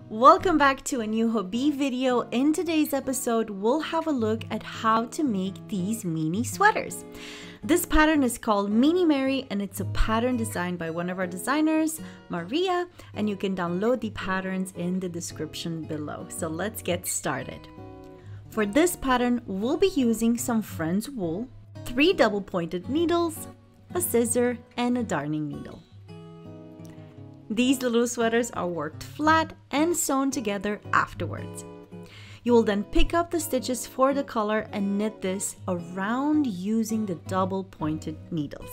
Welcome back to a new Hobbii video. In today's episode, we'll have a look at how to make these mini sweaters. This pattern is called Mini Mary and it's a pattern designed by one of our designers, Maria, and you can download the patterns in the description below. So let's get started. For this pattern, we'll be using some Friends wool, 3 double-pointed needles, a scissor, and a darning needle. These little sweaters are worked flat and sewn together afterwards. You will then pick up the stitches for the collar and knit this around using the double-pointed needles.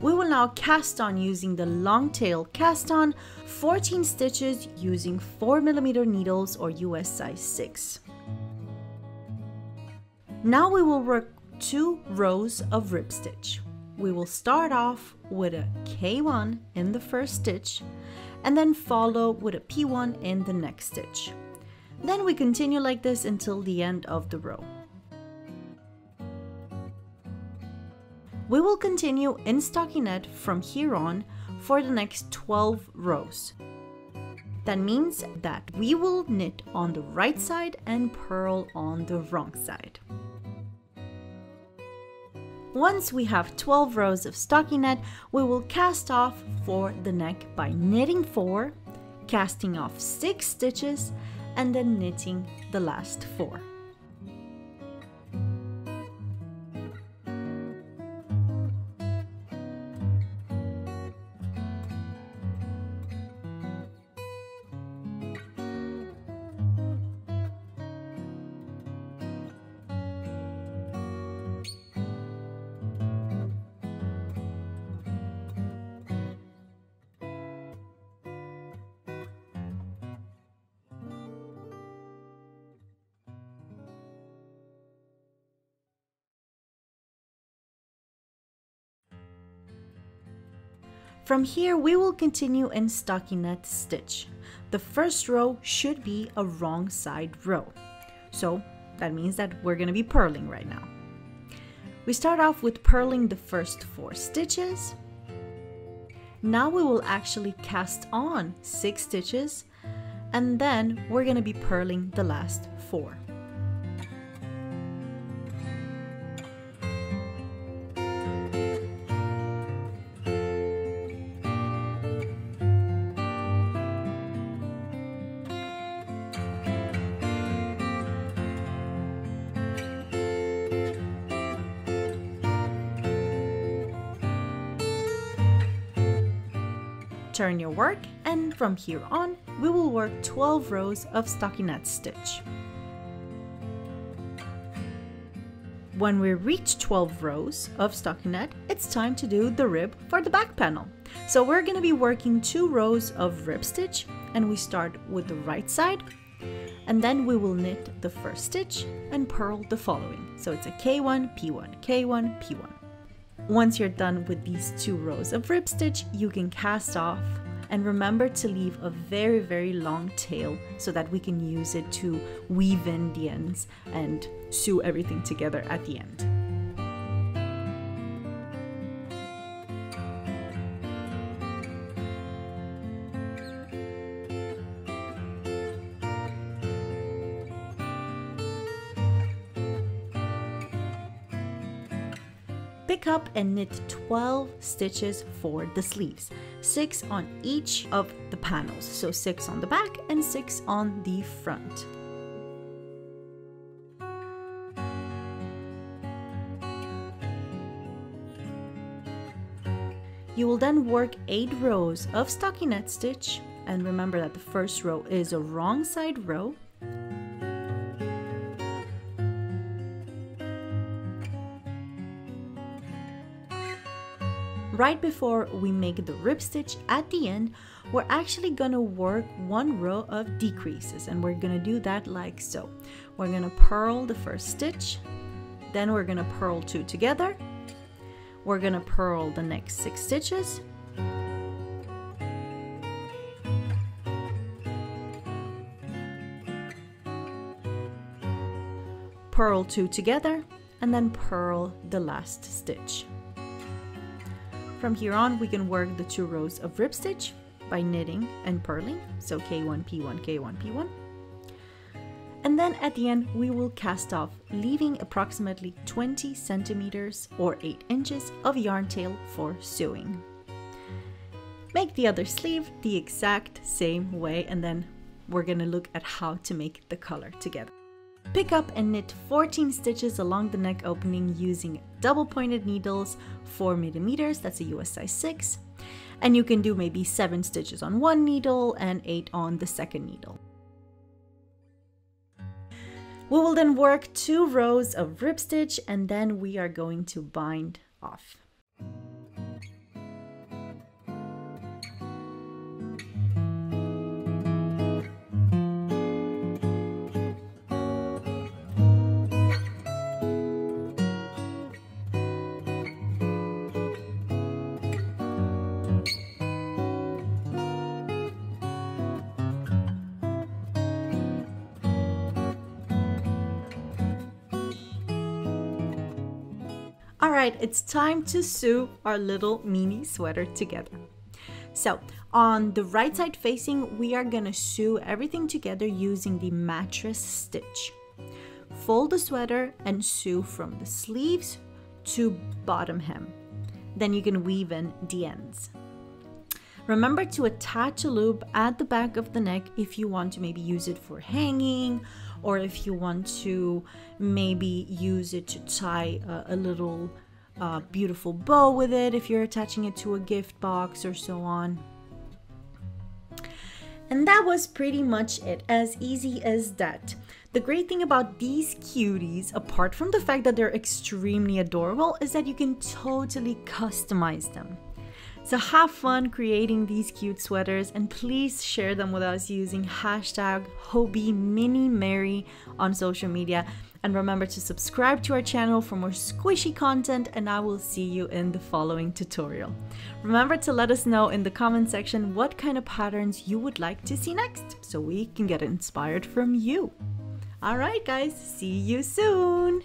We will now cast on using the long tail cast on 14 stitches using 4mm needles or US size 6. Now we will work 2 rows of rib stitch. We will start off with a K1 in the first stitch and then follow with a P1 in the next stitch. Then we continue like this until the end of the row. We will continue in stockinette from here on for the next 12 rows. That means that we will knit on the right side and purl on the wrong side. Once we have 12 rows of stockinette, we will cast off for the neck by knitting 4, casting off 6 stitches, and then knitting the last 4. From here, we will continue in stockinette stitch. The first row should be a wrong side row. So that means that we're going to be purling right now. We start off with purling the first 4 stitches. Now we will actually cast on 6 stitches and then we're going to be purling the last 4. Turn your work, and from here on, we will work 12 rows of stockinette stitch. When we reach 12 rows of stockinette, it's time to do the rib for the back panel. So we're going to be working 2 rows of rib stitch, and we start with the right side, and then we will knit the first stitch and purl the following. So it's a K1, P1, K1, P1. Once you're done with these 2 rows of rib stitch, you can cast off, and remember to leave a very long tail so that we can use it to weave in the ends and sew everything together at the end. Pick up and knit 12 stitches for the sleeves, 6 on each of the panels, so 6 on the back and 6 on the front. You will then work 8 rows of stockinette stitch, and remember that the first row is a wrong side row. Right before we make the rib stitch at the end, we're actually gonna work 1 row of decreases, and we're gonna do that like so. We're gonna purl the first stitch, then we're gonna purl 2 together, we're gonna purl the next 6 stitches, purl 2 together, and then purl the last stitch. From here on, we can work the 2 rows of rib stitch, by knitting and purling, so K1, P1, K1, P1. And then at the end, we will cast off, leaving approximately 20 centimeters or 8 inches of yarn tail for sewing. Make the other sleeve the exact same way, and then we're gonna look at how to make the color together. Pick up and knit 14 stitches along the neck opening using double pointed needles, 4 millimeters, that's a US size 6. And you can do maybe 7 stitches on one needle and 8 on the second needle. We will then work 2 rows of rib stitch, and then we are going to bind off. Alright, it's time to sew our little mini sweater together. So, on the right side facing, we are gonna sew everything together using the mattress stitch. Fold the sweater and sew from the sleeves to bottom hem. Then you can weave in the ends. Remember to attach a loop at the back of the neck if you want to maybe use it for hanging, or if you want to maybe use it to tie a little beautiful bow with it, if you're attaching it to a gift box or so on. And that was pretty much it, as easy as that. The great thing about these cuties, apart from the fact that they're extremely adorable, is that you can totally customize them. So have fun creating these cute sweaters, and please share them with us using hashtag HobbieMiniMary on social media. And remember to subscribe to our channel for more squishy content, and I will see you in the following tutorial. Remember to let us know in the comment section what kind of patterns you would like to see next, so we can get inspired from you. Alright guys, see you soon!